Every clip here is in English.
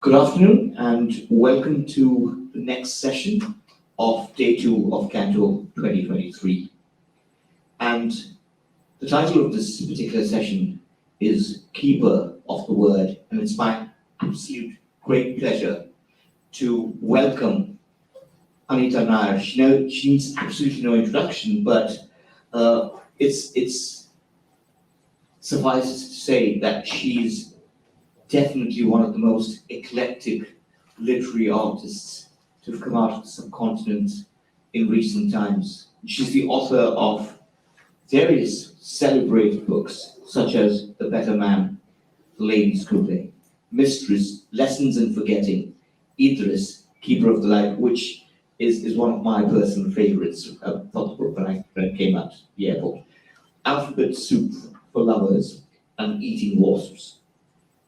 Good afternoon and welcome to the next session of day two of CANTO 2023. And the title of this particular session is Keeper of the Word, and it's my absolute great pleasure to welcome Anita Nair. She needs absolutely no introduction, but it's suffices to say that she's definitely one of the most eclectic literary artists to have come out of the subcontinent in recent times. She's the author of various celebrated books, such as The Better Man, The Lady's Coupe, Mistress, Lessons in Forgetting, Idris, Keeper of the Light, which is one of my personal favorites. I thought the book when it came out at the airport. Alphabet Soup for Lovers and Eating Wasps,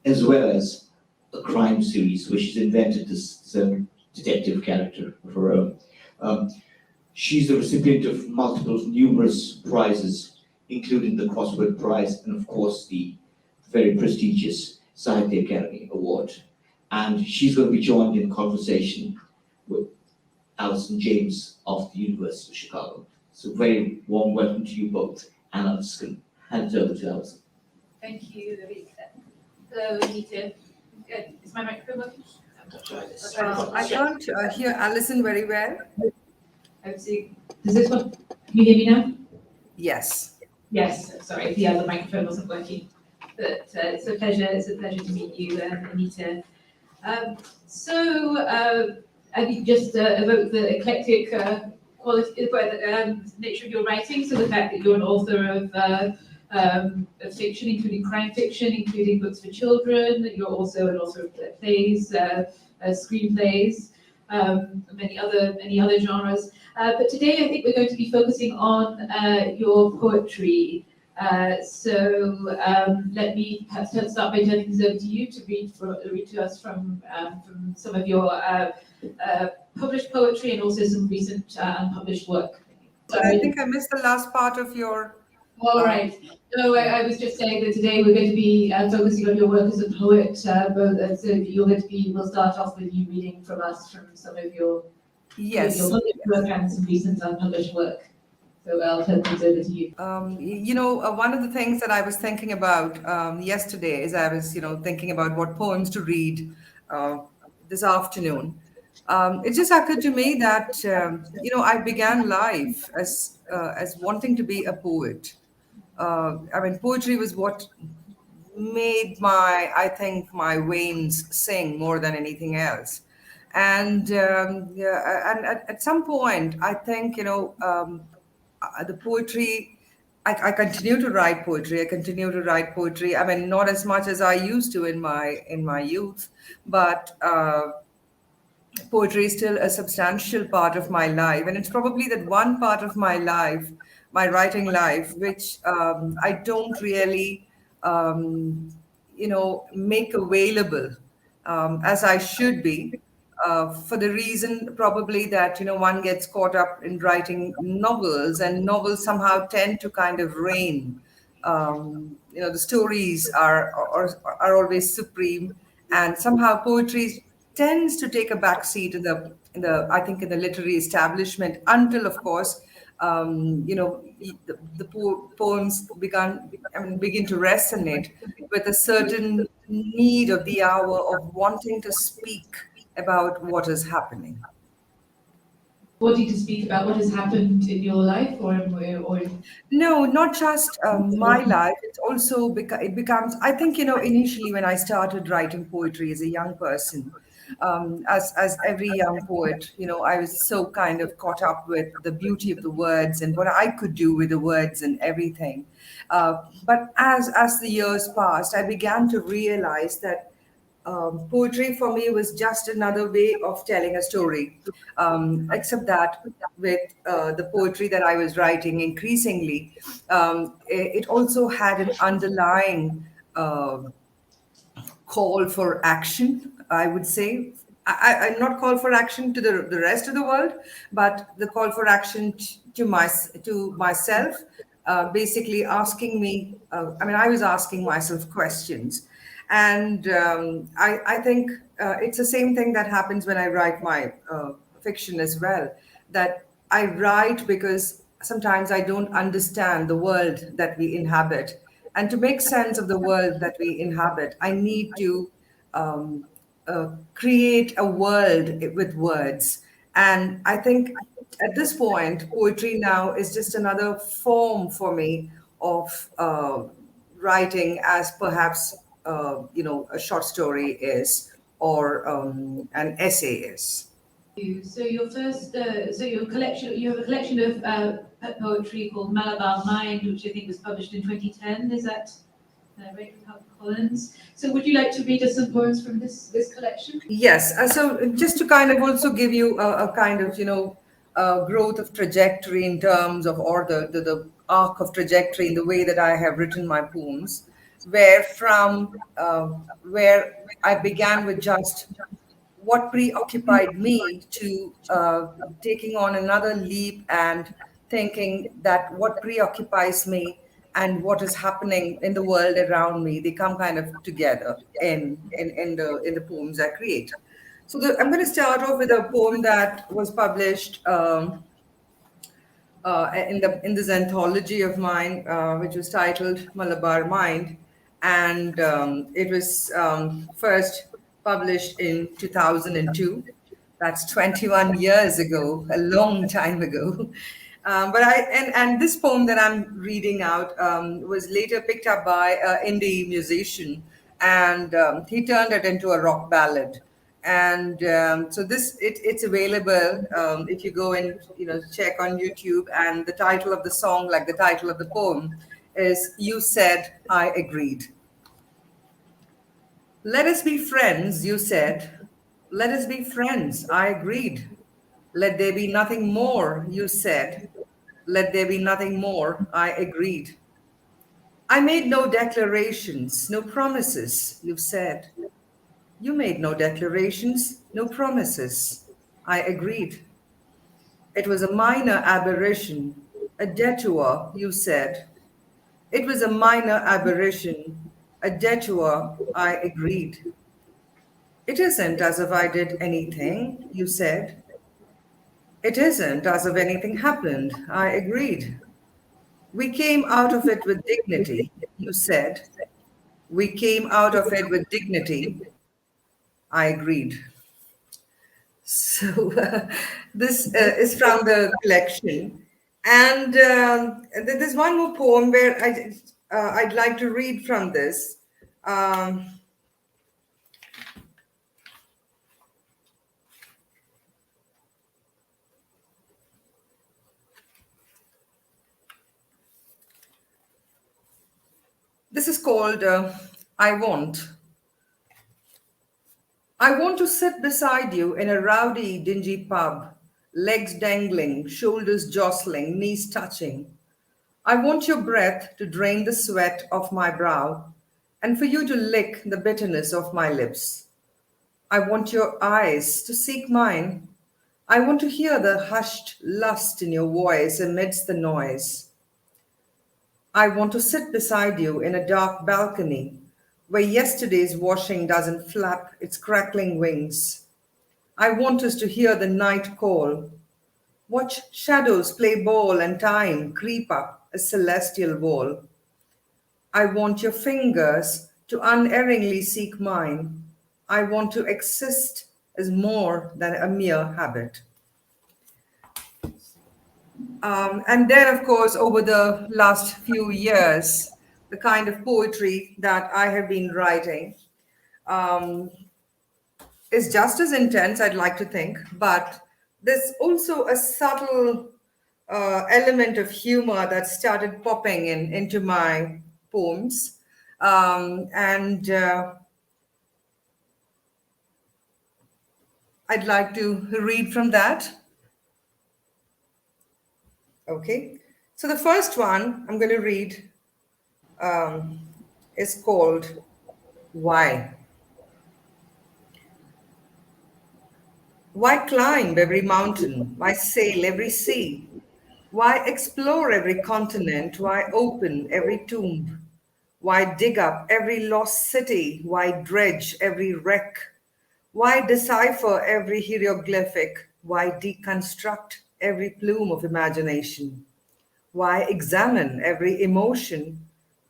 as well as a crime series, which she's invented this detective character of her own. She's the recipient of numerous prizes, including the Crossword Prize and, of course, the very prestigious Sahitya Akademi Award. And she's going to be joined in conversation with Alison James of the University of Chicago. So, very warm welcome to you both. And I'm just going to hand it over to Alison. Thank you, David. Hello, Anita. Is my microphone working? I can't hear Alison very well. Hopefully, does this one? Can you hear me now? Yes. Yes. Sorry, the other microphone wasn't working. But it's a pleasure. It's a pleasure to meet you, Anita. I think just evoke the eclectic quality, nature of your writing. So the fact that you're an author of fiction, including crime fiction, including books for children. You're also an author of plays, screenplays, many other genres. But today I think we're going to be focusing on your poetry. Let me perhaps start by turning this over to you to read to us from some of your published poetry and also some recent unpublished work. I think I missed the last part of your. All right. No, I was just saying that today we're going to be focusing on your work as a poet. We'll start off with you reading from some of your Yes. Your published work and some recent unpublished work. So I'll turn things over to you. One of the things that I was thinking about yesterday is I was, thinking about what poems to read this afternoon. It just occurred to me that, I began life as wanting to be a poet. Poetry was what made I think my veins sing more than anything else. And at some point, I think, the poetry, I continue to write poetry. I continue to write poetry. Not as much as I used to in my youth, but poetry is still a substantial part of my life. And it's probably that one part of my life, my writing life, which I don't really, make available as I should be. For the reason probably that one gets caught up in writing novels, and novels somehow tend to kind of reign. The stories are always supreme, and somehow poetry tends to take a back seat in the I think in the literary establishment until, of course, the poems begin to resonate with a certain need of the hour of wanting to speak about what is happening. Wanting to speak about what has happened in your life, or No, not just my life. It's also it becomes. I think initially when I started writing poetry as a young person, as every young poet, I was so kind of caught up with the beauty of the words and what I could do with the words and everything. But as the years passed, I began to realize that poetry for me was just another way of telling a story, except that with the poetry that I was writing increasingly, it also had an underlying call for action, I would say. I'm not call for action to the rest of the world, but the call for action to myself, basically asking me, I was asking myself questions. And I think it's the same thing that happens when I write my fiction as well. That I write because sometimes I don't understand the world that we inhabit. And to make sense of the world that we inhabit, I need to create a world with words. And I think at this point, poetry now is just another form for me of writing, as perhaps a short story is, or an essay is. So your first, so your collection, you have a collection of poetry called Malabar Mind, which I think was published in 2010. Is that right with HarperCollins? So would you like to read us some poems from this collection? Yes. So just to kind of also give you a kind of, growth of trajectory in terms of, or the arc of trajectory in the way that I have written my poems, where I began with just what preoccupied me to taking on another leap and thinking that what preoccupies me and what is happening in the world around me, they come kind of together in the poems I create. So I'm going to start off with a poem that was published in this anthology of mine, which was titled Malabar Mind, and it was first published in 2002. That's 21 years ago, a long time ago. But this poem that I'm reading out was later picked up by an indie musician, and he turned it into a rock ballad. And so it's available if you go and check on YouTube. And the title of the song, like the title of the poem, is "You Said, I Agreed." Let us be friends, you said. Let us be friends, I agreed. Let there be nothing more, you said. Let there be nothing more, I agreed. I made no declarations, no promises, you said. You made no declarations, no promises. I agreed. It was a minor aberration, a detour, you said. It was a minor aberration, a detour, I agreed. It isn't as if I did anything, you said. It isn't as if anything happened, I agreed. We came out of it with dignity, you said. We came out of it with dignity, I agreed. So this is from the collection. And there's one more poem where I'd like to read from this. Um, this is called I Want. I want to sit beside you in a rowdy, dingy pub, legs dangling, shoulders jostling, knees touching. I want your breath to drain the sweat off my brow, and for you to lick the bitterness of my lips. I want your eyes to seek mine. I want to hear the hushed lust in your voice amidst the noise. I want to sit beside you in a dark balcony where yesterday's washing doesn't flap its crackling wings. I want us to hear the night call, watch shadows play ball and time creep up a celestial wall. I want your fingers to unerringly seek mine. I want to exist as more than a mere habit. And then, of course, over the last few years, the kind of poetry that I have been writing um, is just as intense, I'd like to think, but there's also a subtle element of humor that started popping into my poems. And I'd like to read from that. Okay. So the first one I'm going to read is called Why. Why climb every mountain? Why sail every sea? Why explore every continent? Why open every tomb? Why dig up every lost city? Why dredge every wreck? Why decipher every hieroglyphic? Why deconstruct every plume of imagination? Why examine every emotion?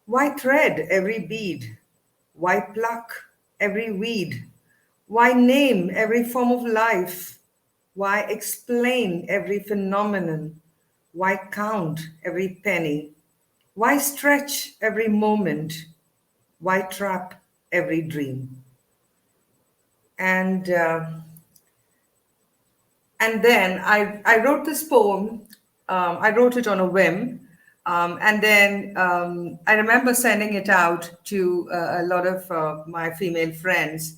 Why thread every bead? Why pluck every weed? Why name every form of life? Why explain every phenomenon? Why count every penny? Why stretch every moment? Why trap every dream? And and then I wrote this poem. I wrote it on a whim, and then I remember sending it out to a lot of my female friends,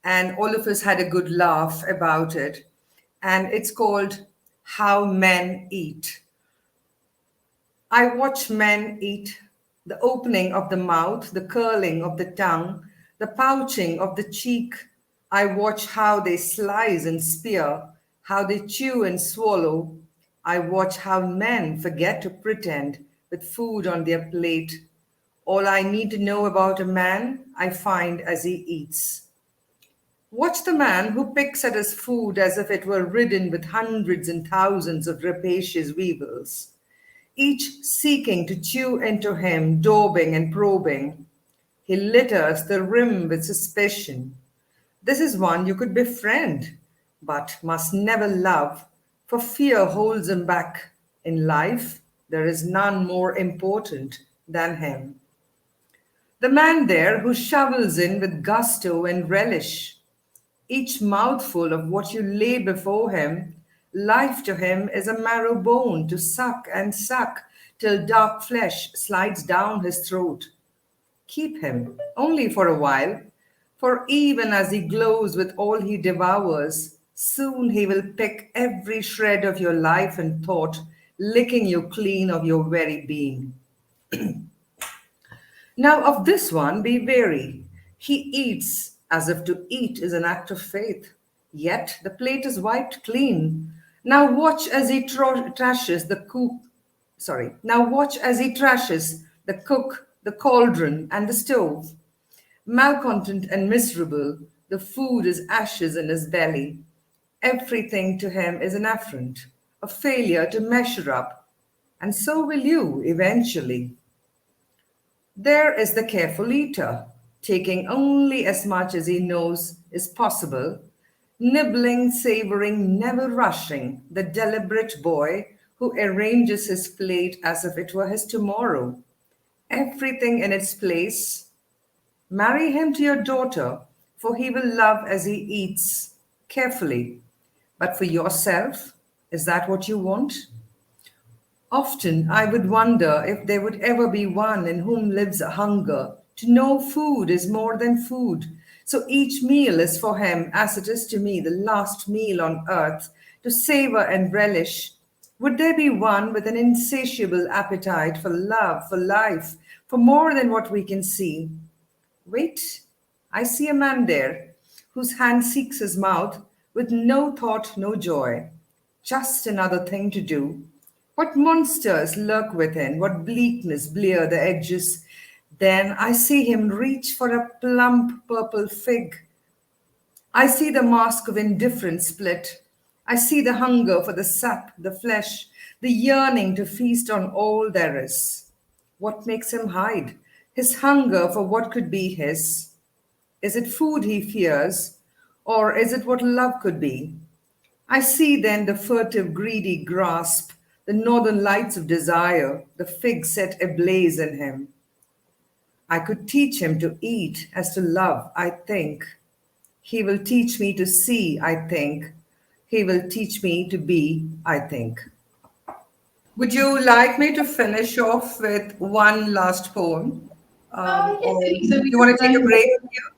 and all of us had a good laugh about it. And it's called "How Men Eat." I watch men eat, the opening of the mouth, the curling of the tongue, the pouching of the cheek. I watch how they slice and spear, how they chew and swallow. I watch how men forget to pretend with food on their plate. All I need to know about a man, I find as he eats. Watch the man who picks at his food as if it were ridden with hundreds and thousands of rapacious weevils, each seeking to chew into him, daubing and probing. He litters the rim with suspicion. This is one you could befriend, but must never love, for fear holds him back. In life, there is none more important than him. The man there who shovels in with gusto and relish each mouthful of what you lay before him. Life to him is a marrow bone to suck till dark flesh slides down his throat. Keep him only for a while, for even as he glows with all he devours, soon he will pick every shred of your life and thought, licking you clean of your very being. Now, of this one be wary. He eats as if to eat is an act of faith, yet the plate is wiped clean. Now watch as he trashes the cook. Sorry. Now watch as he trashes the cook, the cauldron, and the stove. Malcontent and miserable, the food is ashes in his belly. Everything to him is an affront, a failure to measure up, and so will you eventually. There is the careful eater, taking only as much as he knows is possible, nibbling, savoring, never rushing, the deliberate boy who arranges his plate as if it were his tomorrow. Everything in its place. Marry him to your daughter, for he will love as he eats, carefully. But for yourself, is that what you want? Often I would wonder if there would ever be one in whom lives a hunger to know food is more than food. So each meal is for him, as it is to me, the last meal on earth, to savor and relish. Would there be one with an insatiable appetite for love, for life, for more than what we can see? Wait, I see a man there whose hand seeks his mouth with no thought, no joy. Just another thing to do. What monsters lurk within, what bleakness blear the edges. Then I see him reach for a plump purple fig. I see the mask of indifference split. I see the hunger for the sap, the flesh, the yearning to feast on all there is. What makes him hide? His hunger for what could be his. Is it food he fears, or is it what love could be? I see then the furtive, greedy grasp, the northern lights of desire, the fig set ablaze in him. I could teach him to eat as to love, I think. He will teach me to see, I think. He will teach me to be, I think. Would you like me to finish off with one last poem? Yes, Or please. So we you want to take a can, break here?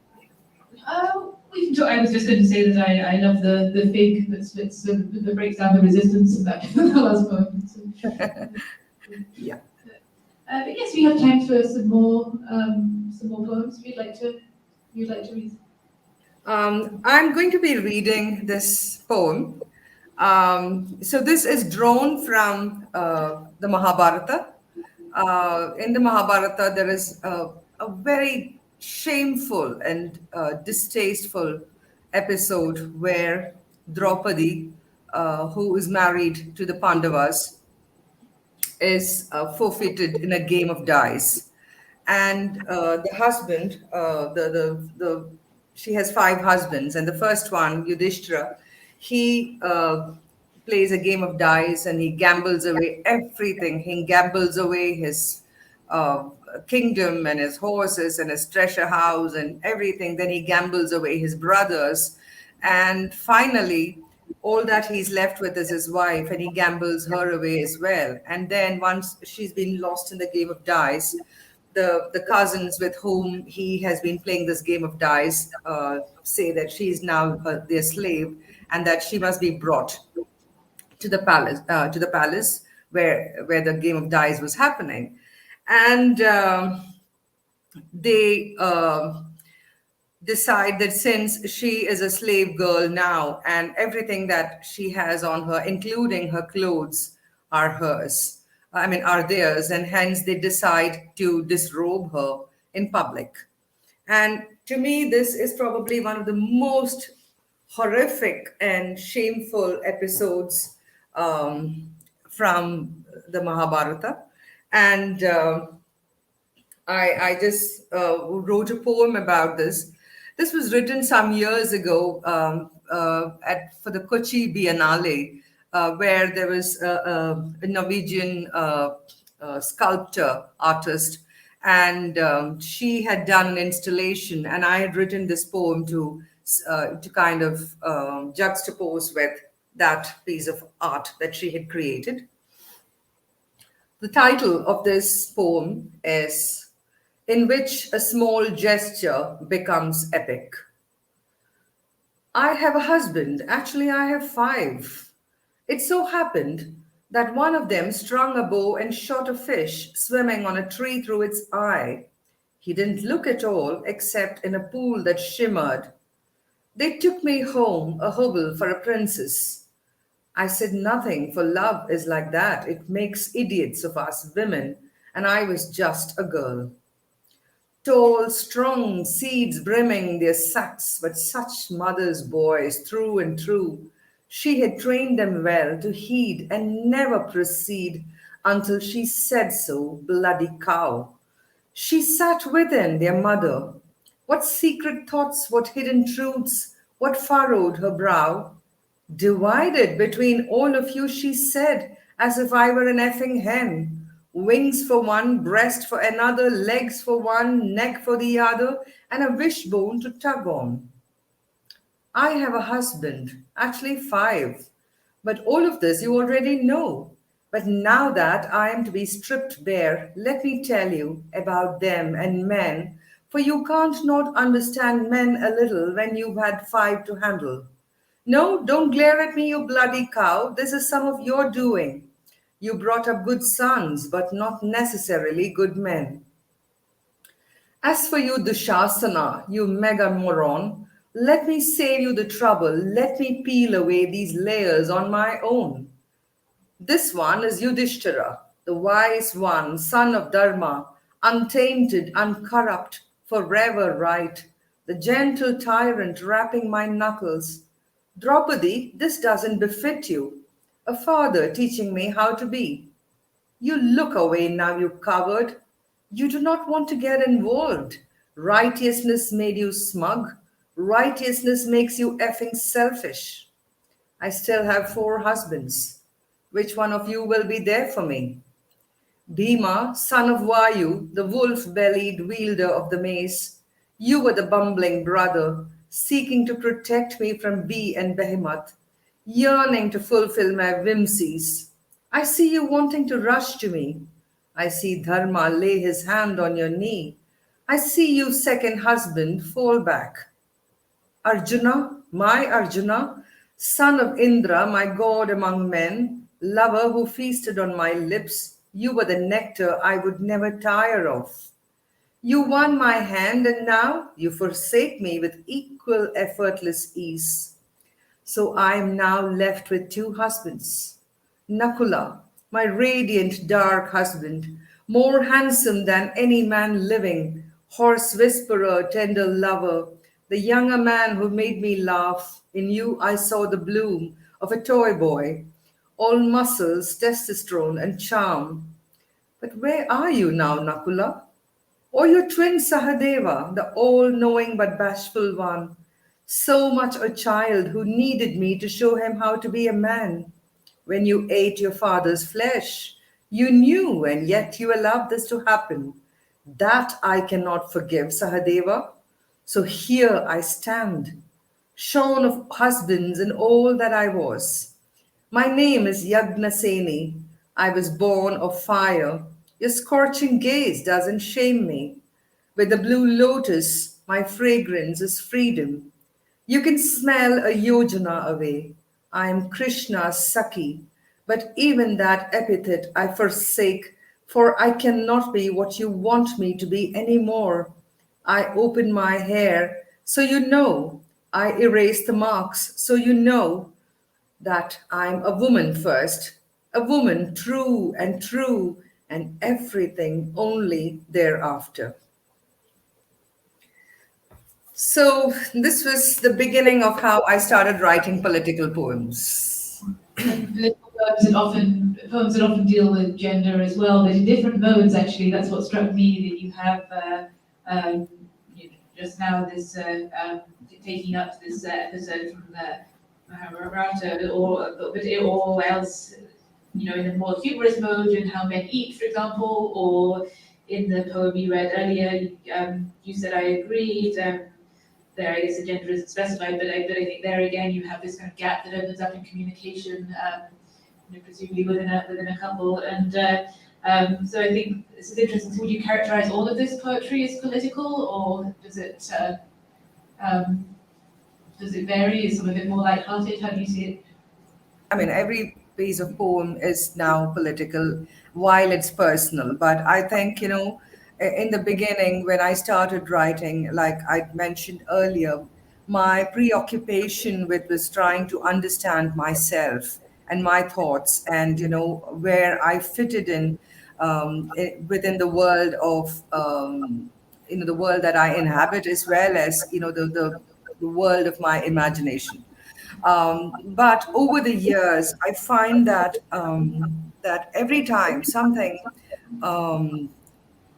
we can talk. I was just going to say that I love the fig that splits that breaks down the resistance of that the last poem. So, Yeah. but yes, we have time for some more poems. You'd like to read. I'm going to be reading this poem. So this is drawn from the Mahabharata. In the Mahabharata, there is a very shameful and distasteful episode where Draupadi, who is married to the Pandavas, is forfeited in a game of dice, and the husband, she has five husbands, and the first one, Yudhishthira, he plays a game of dice and he gambles away everything. He gambles away his uh, kingdom and his horses and his treasure house and everything. Then he gambles away his brothers, and finally all that he's left with is his wife, and he gambles her away as well. And then once she's been lost in the game of dice, the cousins with whom he has been playing this game of dice say that she is now their slave, and that she must be brought to the palace where the game of dice was happening. And they decide that since she is a slave girl now, and everything that she has on her, including her clothes, are hers, I mean, are theirs, and hence they decide to disrobe her in public. And to me, this is probably one of the most horrific and shameful episodes from the Mahabharata. And I just wrote a poem about this. This was written some years ago for the Kochi Biennale, where there was a Norwegian sculptor artist, and she had done an installation, and I had written this poem to kind of juxtapose with that piece of art that she had created. The title of this poem is "In Which a Small Gesture Becomes Epic." I have a husband. Actually, I have five. It so happened that one of them strung a bow and shot a fish swimming on a tree through its eye. He didn't look at all except in a pool that shimmered. They took me home, a hovel for a princess. I said nothing, for love is like that. It makes idiots of us women, and I was just a girl. Tall, strong, seeds brimming their sacks, but such mothers' boys through and through. She had trained them well to heed and never proceed until she said so, bloody cow. She sat within their mother. What secret thoughts, what hidden truths, what furrowed her brow? Divided between all of you, she said, as if I were an effing hen. Wings for one, breast for another, legs for one, neck for the other, and a wishbone to tug on. I have a husband, actually five, but all of this you already know. But now that I am to be stripped bare, let me tell you about them and men, for you can't not understand men a little when you've had five to handle. No, don't glare at me, you bloody cow. This is some of your doing. You brought up good sons, but not necessarily good men. As for you, Dushasana, you mega moron, let me save you the trouble. Let me peel away these layers on my own. This one is Yudhishthira, the wise one, son of Dharma, untainted, uncorrupt, forever right, the gentle tyrant rapping my knuckles. Draupadi, this doesn't befit you. A father teaching me how to be. You look away now, you coward. You do not want to get involved. Righteousness made you smug. Righteousness makes you effing selfish. I still have four husbands. Which one of you will be there for me? Bhima, son of Vayu, the wolf-bellied wielder of the mace, you were the bumbling brother, seeking to protect me from Bee and Behemoth, yearning to fulfill my whimsies. I see you wanting to rush to me. I see Dharma lay his hand on your knee. I see you, second husband, fall back. Arjuna, my Arjuna, son of Indra, my god among men, lover who feasted on my lips, you were the nectar I would never tire of. You won my hand, and now you forsake me with equal effortless ease. So I am now left with two husbands. Nakula, my radiant dark husband, more handsome than any man living, Hoarse whisperer, tender lover, the younger man who made me laugh. In you I saw the bloom of a toy boy, all muscles, testosterone, and charm. But where are you now, Nakula? Or your twin Sahadeva, the all knowing but bashful one, so much a child who needed me to show him how to be a man. When you ate your father's flesh, you knew, and yet you allowed this to happen. That I cannot forgive, Sahadeva. So here I stand, shorn of husbands and all that I was. My name is Yagnaseni. I was born of fire. Your scorching gaze doesn't shame me. With the blue lotus, my fragrance is freedom. You can smell a yojana away. I am Krishna's Saki, but even that epithet I forsake, for I cannot be what you want me to be anymore. I open my hair, so you know. I erase the marks, so you know that I'm a woman first, a woman true, and everything only thereafter. So, this was the beginning of how I started writing political poems. And political poems that often deal with gender as well, but in different modes. Actually, that's what struck me. That you have um, just now this taking up this episode from the Mahabharata, or else in a more humorous mode in How Men Eat, for example, or in the poem you read earlier. You said I agreed. There, I guess the gender isn't specified, but I think there again you have this kind of gap that opens up in communication, presumably within a couple. And so I think this is interesting. So would you characterize all of this poetry as political, or does it vary? Is some of it more lighthearted? How do you see it? I mean, every piece of poem is now political while it's personal. But I think, in the beginning, when I started writing, like I mentioned earlier, my preoccupation with was trying to understand myself and my thoughts and, where I fitted in within the world of, the world that I inhabit, as well as, the world of my imagination. But over the years, I find that every time um,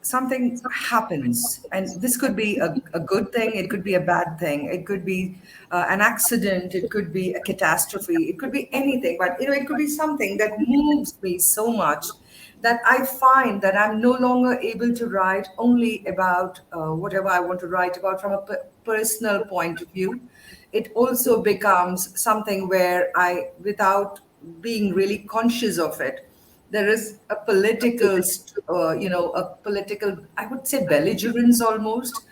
something happens, and this could be a good thing, it could be a bad thing, it could be an accident, it could be a catastrophe, it could be anything, but it could be something that moves me so much that I find that I'm no longer able to write only about whatever I want to write about from a personal point of view. It also becomes something where I, without being really conscious of it, there is a a political, I would say, belligerence almost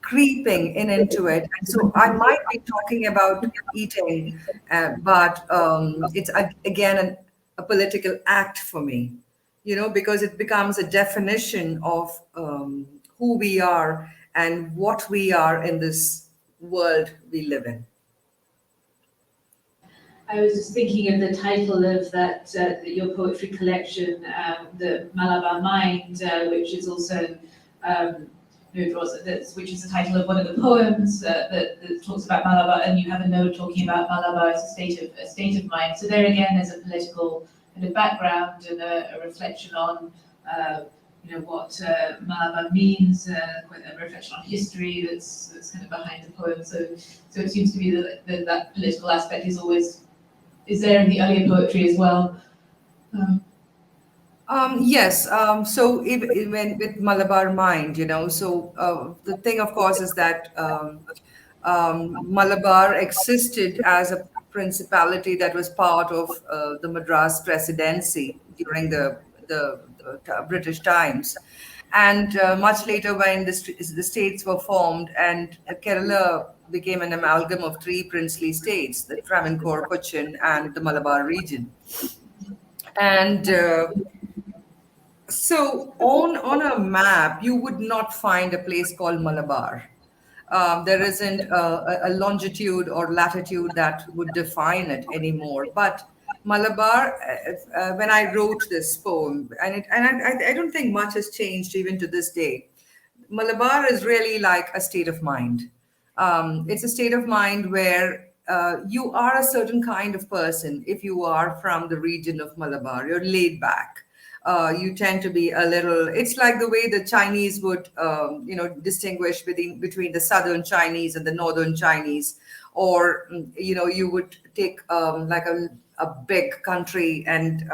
creeping in into it. And so I might be talking about eating, but it's again a political act for me, because it becomes a definition of who we are and what we are in this world we live in. I was just thinking of the title of your poetry collection, the Malabar Mind, which is also which is the title of one of the poems that talks about Malabar, and you have a note talking about Malabar as a state of mind. So there again, there's a political kind of background and a reflection on what Malabar means, a reflection on history that's kind of behind the poem. So it seems to be that political aspect is there in the earlier poetry as well. Yes. So when with Malabar Mind, so the thing, of course, is that Malabar existed as a principality that was part of the Madras presidency during the British times. And much later, when the states were formed and Kerala became an amalgam of three princely states, the Travancore, Cochin, and the Malabar region. And so on a map, you would not find a place called Malabar. There isn't a longitude or latitude that would define it anymore. But Malabar, when I wrote this poem, and I don't think much has changed even to this day. Malabar is really like a state of mind. It's a state of mind where you are a certain kind of person. If you are from the region of Malabar, you're laid back. You tend to be a little. It's like the way the Chinese would, distinguish between the southern Chinese and the northern Chinese, or you would take like a big country and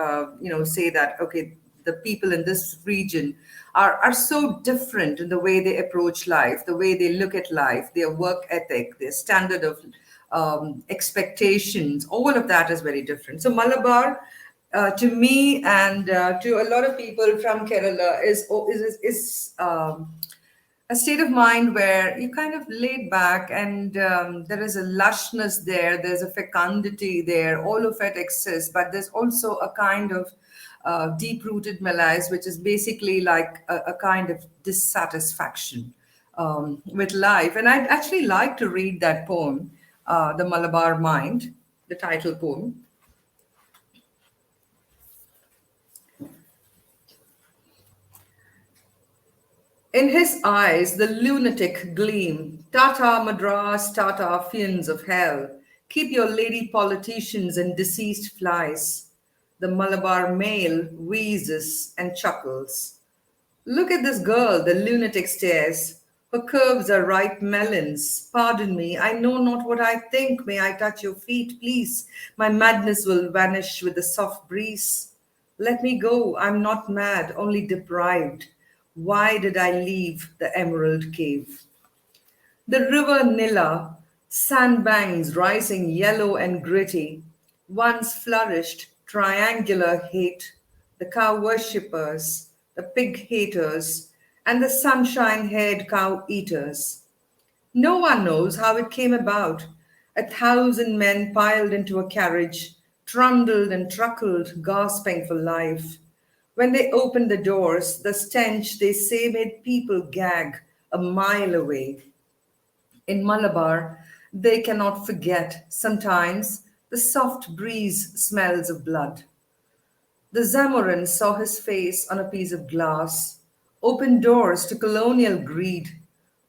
say that, okay, the people in this region are so different in the way they approach life, the way they look at life, their work ethic, their standard of expectations. All of that is very different. So Malabar, to me and to a lot of people from Kerala, is a state of mind where you kind of laid back, and there is a lushness there, there's a fecundity there, all of it exists, but there's also a kind of deep rooted malaise, which is basically like a kind of dissatisfaction with life. And I'd actually like to read that poem, The Malabar Mind, the title poem. In his eyes, the lunatic gleam. Tata Madras, Tata fiends of hell. Keep your lady politicians and deceased flies. The Malabar male wheezes and chuckles. Look at this girl, the lunatic stares. Her curves are ripe melons. Pardon me, I know not what I think. May I touch your feet, please? My madness will vanish with the soft breeze. Let me go, I'm not mad, only deprived. Why did I leave the emerald cave? The river Nila, sandbanks rising yellow and gritty, once flourished triangular hate, the cow worshippers, the pig haters, and the sunshine haired cow eaters. No one knows how it came about. 1,000 men piled into a carriage, trundled and truckled, gasping for life. When they opened the doors, the stench they say made people gag a mile away. In Malabar, they cannot forget, sometimes, the soft breeze smells of blood. The Zamorin saw his face on a piece of glass, opened doors to colonial greed.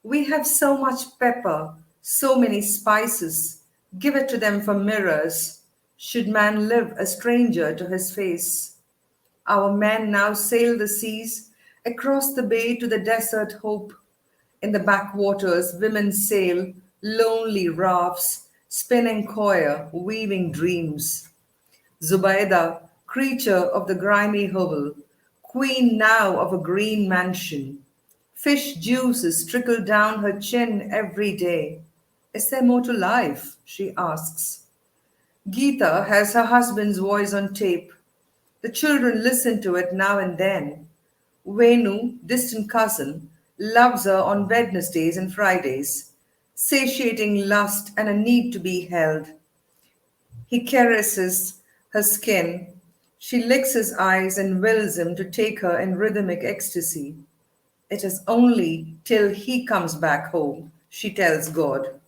We have so much pepper, so many spices. Give it to them for mirrors. Should man live a stranger to his face? Our men now sail the seas across the bay to the desert hope. In the backwaters, women sail lonely rafts, spinning coir, weaving dreams. Zubaida, creature of the grimy hovel, queen now of a green mansion. Fish juices trickle down her chin every day. Is there more to life? She asks. Geeta has her husband's voice on tape. The children listen to it now and then. Venu, distant cousin, loves her on Wednesdays and Fridays, satiating lust and a need to be held. He caresses her skin. She licks his eyes and wills him to take her in rhythmic ecstasy. It is only till he comes back home, she tells God.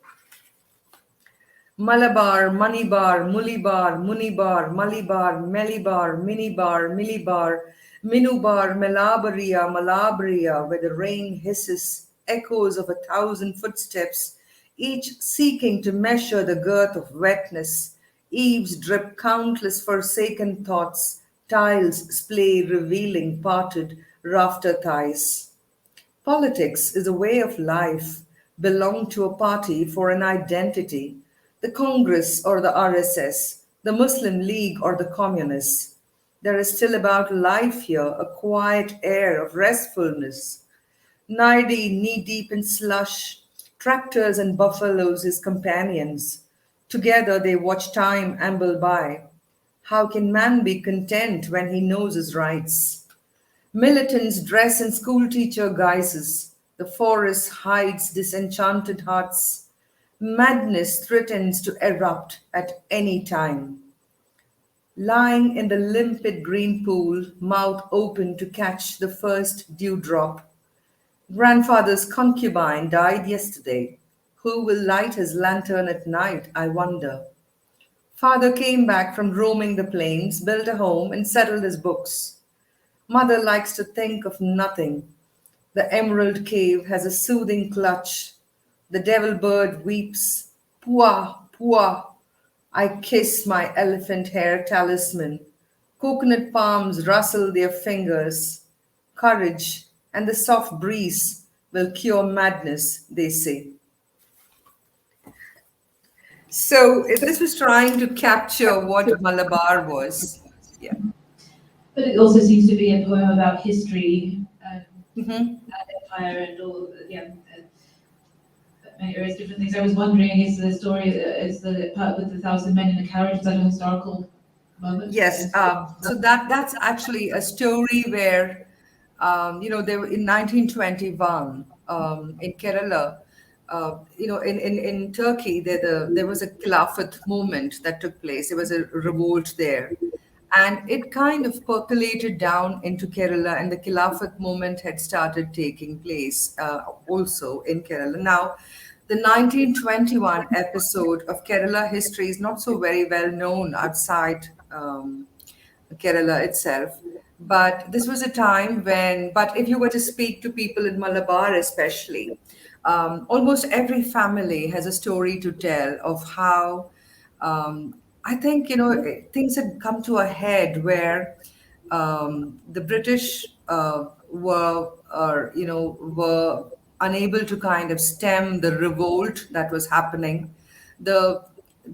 Malabar, Manibar, Mulibar, Munibar, Malibar, Melibar, Minibar, Milibar, Minubar, Malabaria, Malabria, where the rain hisses, echoes of 1,000 footsteps, each seeking to measure the girth of wetness. Eaves drip countless forsaken thoughts, tiles splay revealing parted rafter thighs. Politics is a way of life, belong to a party for an identity, the Congress or the RSS, the Muslim League or the Communists. There is still about life here a quiet air of restfulness. Nardi knee deep in slush, tractors and buffaloes his companions. Together they watch time amble by. How can man be content when he knows his rights? Militants dress in schoolteacher guises. The forest hides disenchanted hearts. Madness threatens to erupt at any time. Lying in the limpid green pool, mouth open to catch the first dewdrop. Grandfather's concubine died yesterday. Who will light his lantern at night, I wonder? Father came back from roaming the plains, built a home, and settled his books. Mother likes to think of nothing. The emerald cave has a soothing clutch. The devil bird weeps, pua, pua. I kiss my elephant hair talisman. Coconut palms rustle their fingers. Courage and the soft breeze will cure madness, they say. So this was trying to capture what Malabar was. Yeah. But it also seems to be a poem about history, Mhm. empire, and all, yeah, various different things. I was wondering, is the story, is the part with the thousand men in a carriage, is that a historical moment? Yes, so that's actually a story where, there were in 1921 in Kerala, in Turkey, there was a Khilafat movement that took place. There was a revolt there, and it kind of percolated down into Kerala, and the Khilafat movement had started taking place also in Kerala. Now, the 1921 episode of Kerala history is not so very well known outside Kerala itself. But this was a time when, but if you were to speak to people in Malabar, especially, almost every family has a story to tell of how I think, things had come to a head where the British were unable to kind of stem the revolt that was happening. The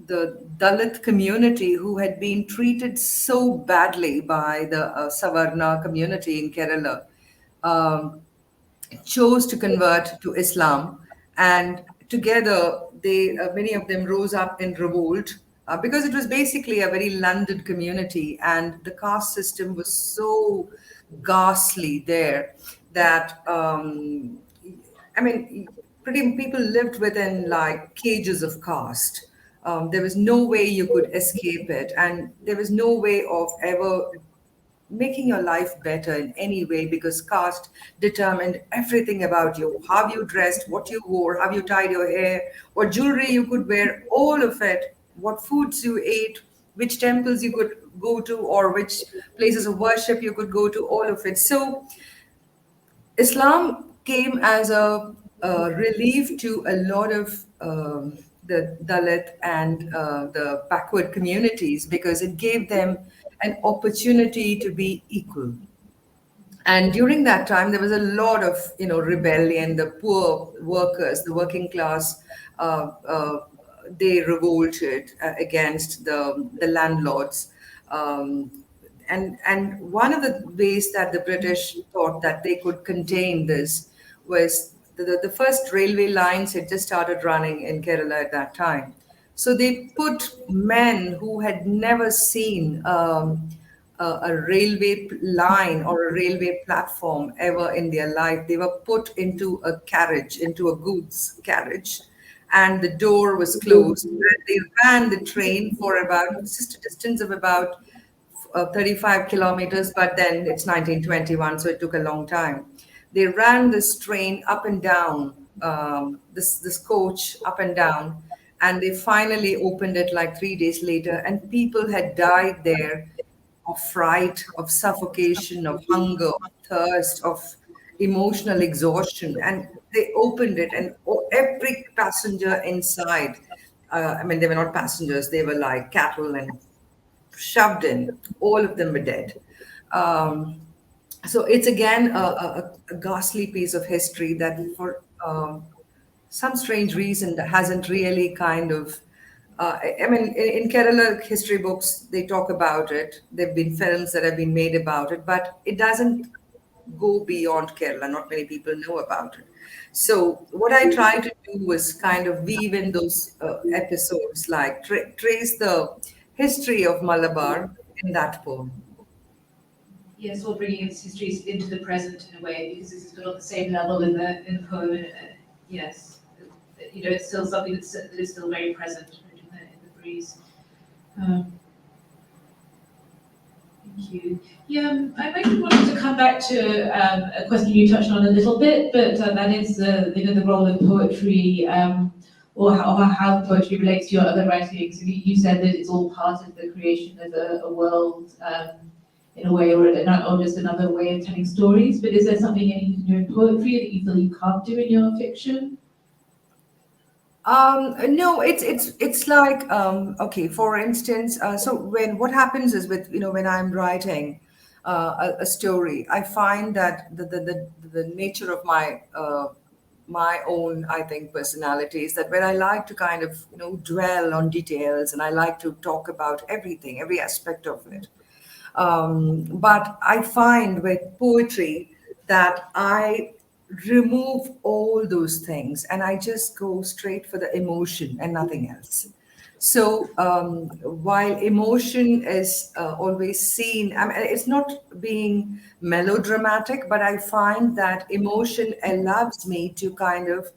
the Dalit community who had been treated so badly by the Savarna community in Kerala um, chose to convert to Islam, and together they many of them rose up in revolt because it was basically a very landed community, and the caste system was so ghastly there that I mean, pretty people lived within like cages of caste. There was no way you could escape it, and there was no way of ever making your life better in any way because caste determined everything about you, how you dressed, what you wore, how you tied your hair, what jewelry you could wear, all of it, what foods you ate, which temples you could go to, or which places of worship you could go to, all of it. So Islam came as a relief to a lot of the Dalit and the backward communities because it gave them an opportunity to be equal. And during that time, there was a lot of rebellion. The poor workers, the working class, they revolted against the landlords. Um, and one of the ways that the British thought that they could contain this was the first railway lines had just started running in Kerala at that time. So they put men who had never seen a railway line or a railway platform ever in their life. They were put into a carriage, into a goods carriage, and the door was closed. And they ran the train for about just a distance of about 35 kilometers, but then it's 1921, so it took a long time. They ran this train up and down, this coach up and down, and they finally opened it like 3 days later, and people had died there of fright, of suffocation, of hunger, of thirst, of emotional exhaustion. And they opened it, and every passenger inside, I mean, they were not passengers, they were like cattle and shoved in. All of them were dead. Um, so it's again a ghastly piece of history that, for some strange reason, that hasn't really kind of. I mean, in Kerala history books, they talk about it. There've been films that have been made about it, but it doesn't go beyond Kerala. Not many people know about it. So what I try to do was kind of weave in those episodes, like trace the history of Malabar in that poem. Yes, or bringing its histories into the present in a way, because this is put on the same level in the poem. Yes, it's still something that is still very present in the breeze. Um, Thank you. Yeah, I maybe wanted to come back to a question you touched on a little bit, but that is the role of poetry, or how poetry relates to your other writings. You said that it's all part of the creation of a world. in a way, or just another way of telling stories. But is there something you can do in poetry that you feel you can't do in your fiction? No, it's like okay. For instance, so when what happens is with when I'm writing a story, I find that the nature of my own, I think, personality is that when I like to kind of dwell on details and I like to talk about everything, every aspect of it. But I find with poetry that I remove all those things and I just go straight for the emotion and nothing else. So while emotion is always seen, I mean, it's not being melodramatic, but I find that emotion allows me to kind of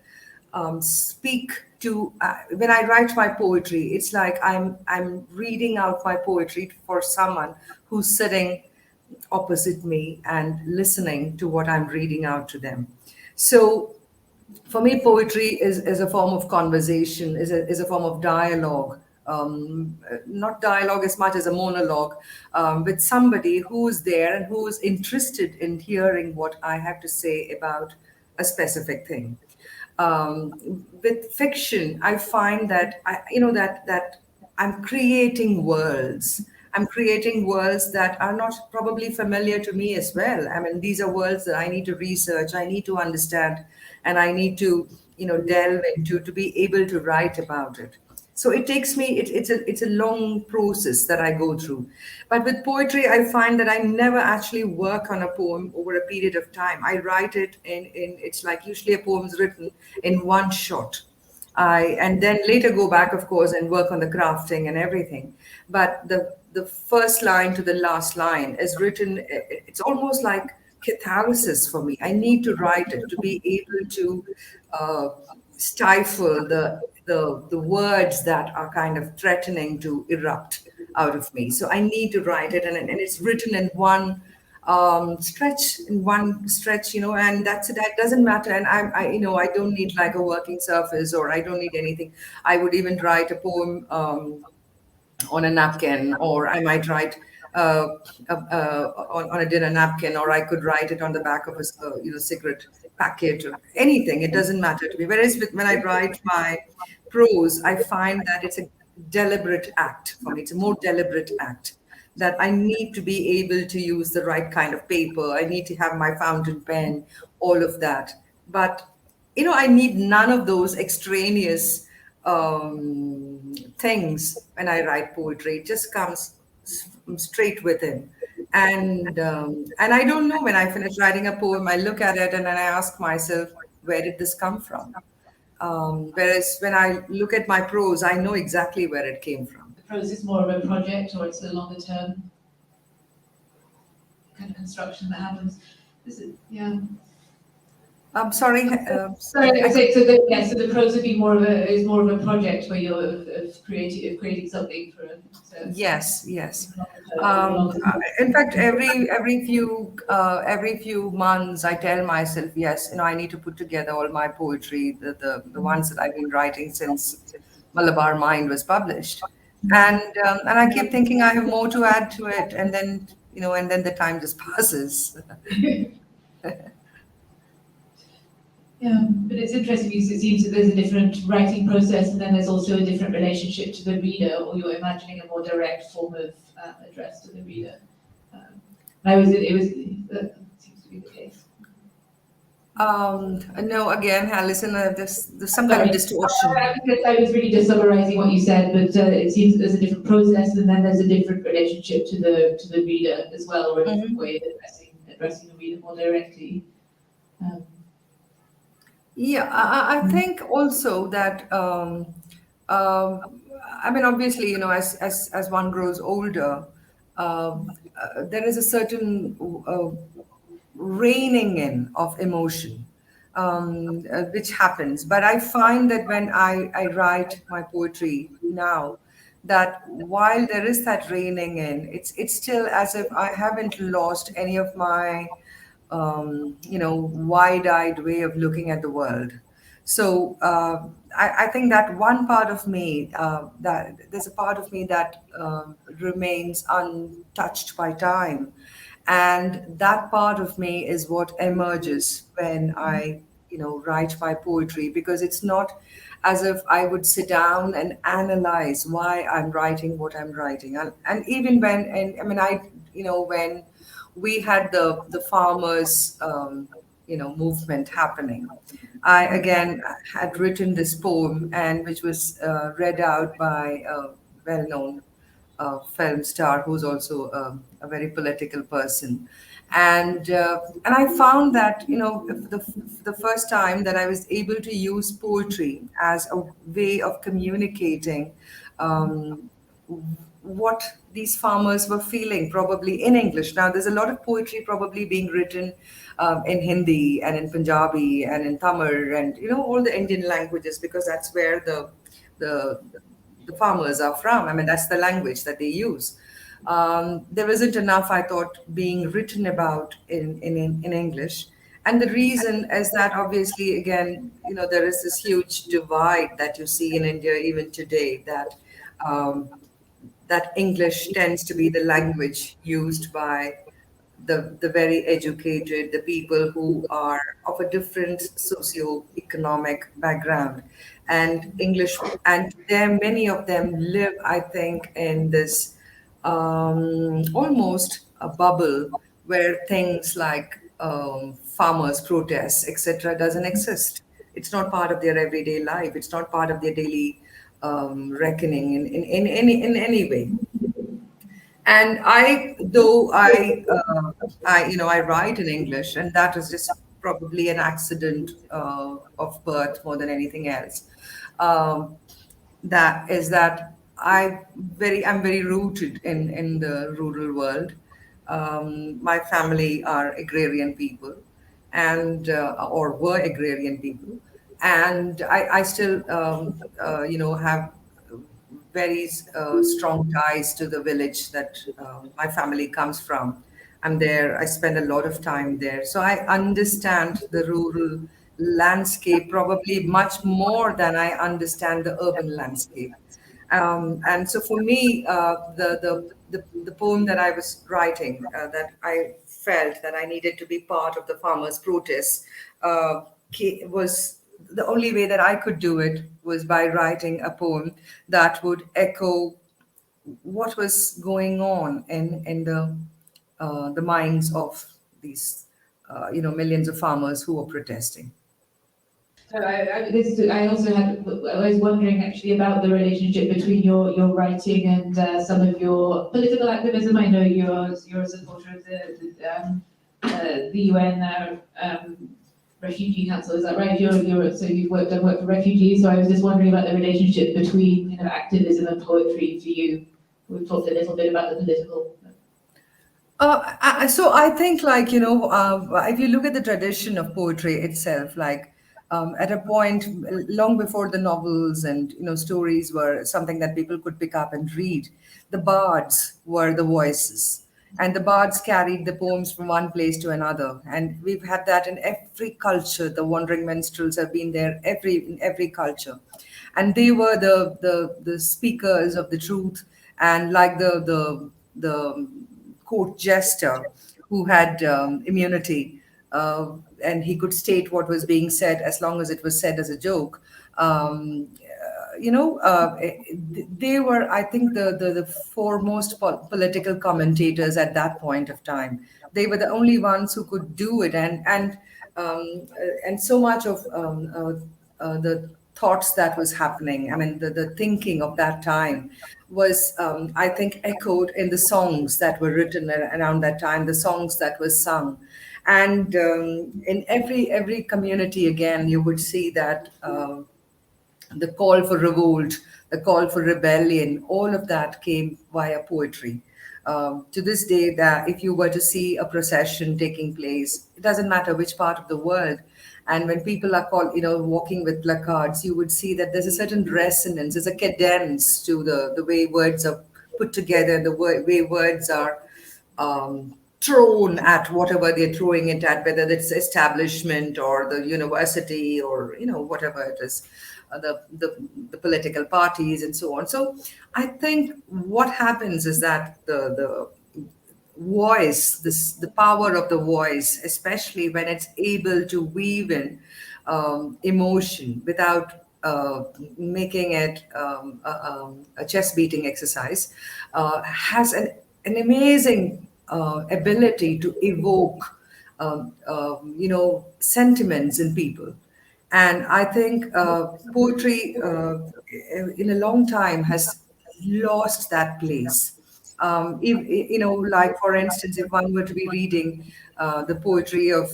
speak to when I write my poetry. It's like I'm reading out my poetry for someone who's sitting opposite me and listening to what I'm reading out to them. So for me, poetry is a form of conversation, is a form of dialogue. Not dialogue as much as a monologue with somebody who's there and who's interested in hearing what I have to say about a specific thing. With fiction, I find that that I'm creating worlds. I'm creating worlds that are not probably familiar to me as well. I mean, these are worlds that I need to research, I need to understand, and I need to delve into to be able to write about it. So it takes me it's a long process that I go through. But with poetry, I find that I never actually work on a poem over a period of time. I write it in it's like usually a poem's written in one shot. And then later go back, of course, and work on the crafting and everything. But the first line to the last line is written. It's almost like catharsis for me. I need to write it to be able to uh, stifle the words that are kind of threatening to erupt out of me. So I need to write it, and it's written in one stretch, and that's it. That doesn't matter. And I don't need like a working surface, or I don't need anything. I would even write a poem on a napkin, or I might write on a dinner napkin, or I could write it on the back of a cigarette packet or anything. It doesn't matter to me. Whereas when I write my prose, I find that it's a deliberate act for me. It's a more deliberate act that I need to be able to use the right kind of paper. I need to have my fountain pen, all of that. But I need none of those extraneous things when I write poetry. It just comes straight within. And I don't know, when I finish writing a poem, I look at it and then I ask myself, where did this come from? Whereas when I look at my prose, I know exactly where it came from. The prose is more of a project, or it's a longer term kind of construction that happens. Is it? Yeah. I'm sorry. Sorry, I say so. So the prose would be more of a project where you're of creating something for. Yes, yes. In fact, every few months, I tell myself, yes, I need to put together all my poetry, the ones that I've been writing since Malabar Mind was published, and I keep thinking I have more to add to it, and then the time just passes. Yeah, but it's interesting because it seems that there's a different writing process, and then there's also a different relationship to the reader, or you're imagining a more direct form of address to the reader. That seems to be the case. No, again, Alison, there's some kind of distortion. I was really just summarizing what you said, but it seems that there's a different process, and then there's a different relationship to the reader as well, or a different way of addressing the reader more directly. Yeah, I think also that I mean, obviously, as one grows older, there is a certain reining in of emotion, which happens. But I find that when I write my poetry now, that while there is that reining in, it's still as if I haven't lost any of my wide-eyed way of looking at the world. So I think that one part of me, that there's a part of me that remains untouched by time, and that part of me is what emerges when I, write my poetry, because it's not as if I would sit down and analyze why I'm writing what I'm writing, and even when, and I mean, when we had the farmers, movement happening. I again had written this poem, and which was read out by a well-known film star who's also a very political person, and I found that if the first time that I was able to use poetry as a way of communicating um, what these farmers were feeling, probably in English. Now, there's a lot of poetry probably being written in Hindi and in Punjabi and in Tamil and all the Indian languages, because that's where the the farmers are from. I mean, that's the language that they use. There isn't enough, I thought, being written about in English. And the reason is that obviously, again, there is this huge divide that you see in India even today, um, that English tends to be the language used by the very educated, the people who are of a different socio-economic background. And English, and there many of them live, I think, in this almost a bubble where things like farmers' protests, etc., doesn't exist. It's not part of their everyday life. It's not part of their daily reckoning in any way. And I write in English, and that is just probably an accident of birth more than anything else. um, that I'm very rooted in the rural world. My family are agrarian people, and or were agrarian people, and I still have very strong ties to the village that my family comes from. I'm there. I spend a lot of time there, so I understand the rural landscape probably much more than I understand the urban landscape. And so for me, the poem that I was writing, that I felt that I needed to be part of the farmers' protests, was the only way that I could do it was by writing a poem that would echo what was going on in the minds of these millions of farmers who were protesting. So I also I was wondering actually about the relationship between your writing and some of your political activism. I know you're a supporter of the UN Refugee Council. Is that right? So you've done work for refugees. So I was just wondering about the relationship between activism and poetry for you. We've talked a little bit about the political. So I think, like, if you look at the tradition of poetry itself, like, at a point long before the novels and stories were something that people could pick up and read, the bards were the voices, and the bards carried the poems from one place to another. And we've had that in every culture. The wandering minstrels have been there in every culture, and they were the speakers of the truth, and like the court jester who had immunity, and he could state what was being said as long as it was said as a joke. They were, I think, the foremost political commentators at that point of time. They were the only ones who could do it, and so much of the thoughts that was happening. I mean, the thinking of that time was, I think, echoed in the songs that were written around that time, the songs that were sung. And in every community, again, you would see that the call for revolt, the call for rebellion, all of that came via poetry. To this day, that if you were to see a procession taking place, it doesn't matter which part of the world, and when people are called, walking with placards, you would see that there's a certain resonance, there's a cadence to the way words are put together, way words are thrown at whatever they're throwing it at, whether it's establishment or the university or whatever it is, the political parties and so on. So I think what happens is that the voice, the power of the voice, especially when it's able to weave in emotion without making it a chest beating exercise, has an amazing ability to evoke sentiments in people. And I think poetry in a long time has lost that place. Like for instance, if one were to be reading the poetry of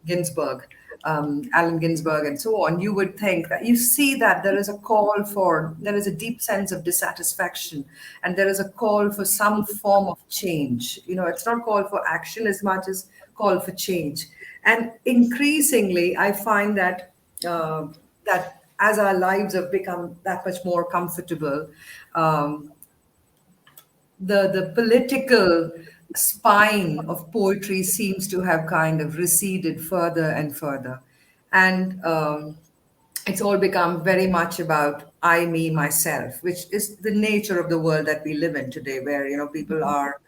Ginsberg, Allen Ginsberg, and so on, you would think that you see that there is a deep sense of dissatisfaction, and there is a call for some form of change. It's not call for action as much as call for change. And increasingly, I find that that as our lives have become that much more comfortable, the political spine of poetry seems to have kind of receded further and further. And it's all become very much about I, me, myself, which is the nature of the world that we live in today, where, people are,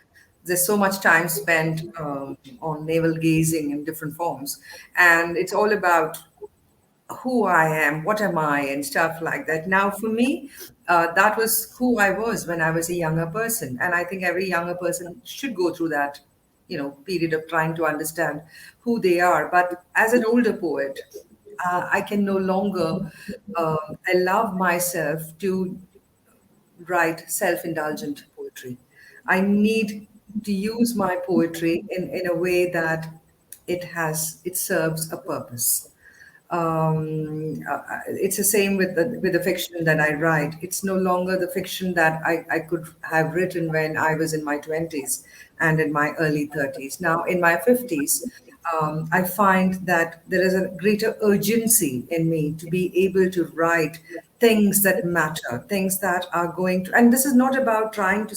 there's so much time spent on navel gazing in different forms. And it's all about who I am, what am I, and stuff like that. Now, for me, that was who I was when I was a younger person, and I think every younger person should go through that, period of trying to understand who they are. But as an older poet, I can no longer allow myself to write self-indulgent poetry. I need to use my poetry in a way that it serves a purpose. It's the same with the fiction that I write. It's no longer the fiction that I could have written when I was in my 20s and in my early 30s. Now, in my 50s, I find that there is a greater urgency in me to be able to write things that matter, things that are going to, and this is not about trying to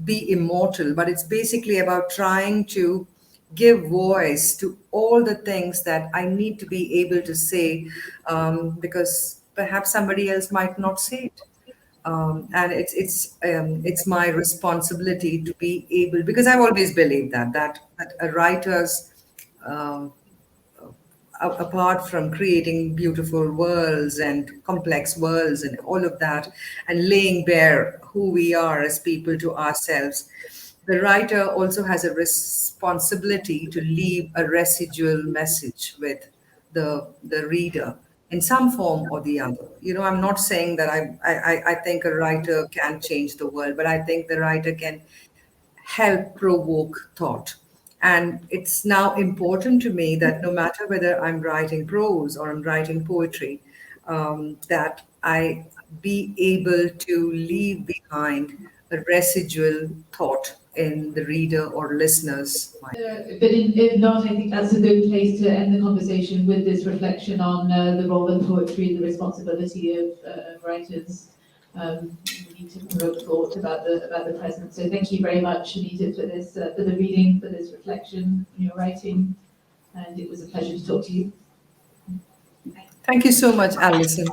be immortal, but it's basically about trying to give voice to all the things that I need to be able to say, because perhaps somebody else might not say it. And it's my responsibility to be able, because I've always believed that a writer's um, apart from creating beautiful worlds and complex worlds and all of that, and laying bare who we are as people to ourselves, the writer also has a responsibility to leave a residual message with the reader in some form or the other. I'm not saying that I think a writer can change the world, but I think the writer can help provoke thought. And it's now important to me that no matter whether I'm writing prose or I'm writing poetry, that I be able to leave behind a residual thought in the reader or listener's mind. But if not, I think that's a good place to end the conversation with this reflection on the role of poetry and the responsibility of writers. We need to provoke thought about the present. So thank you very much, Anita, for this, for the reading, for this reflection on your writing, and it was a pleasure to talk to you. Thank you so much, Alison.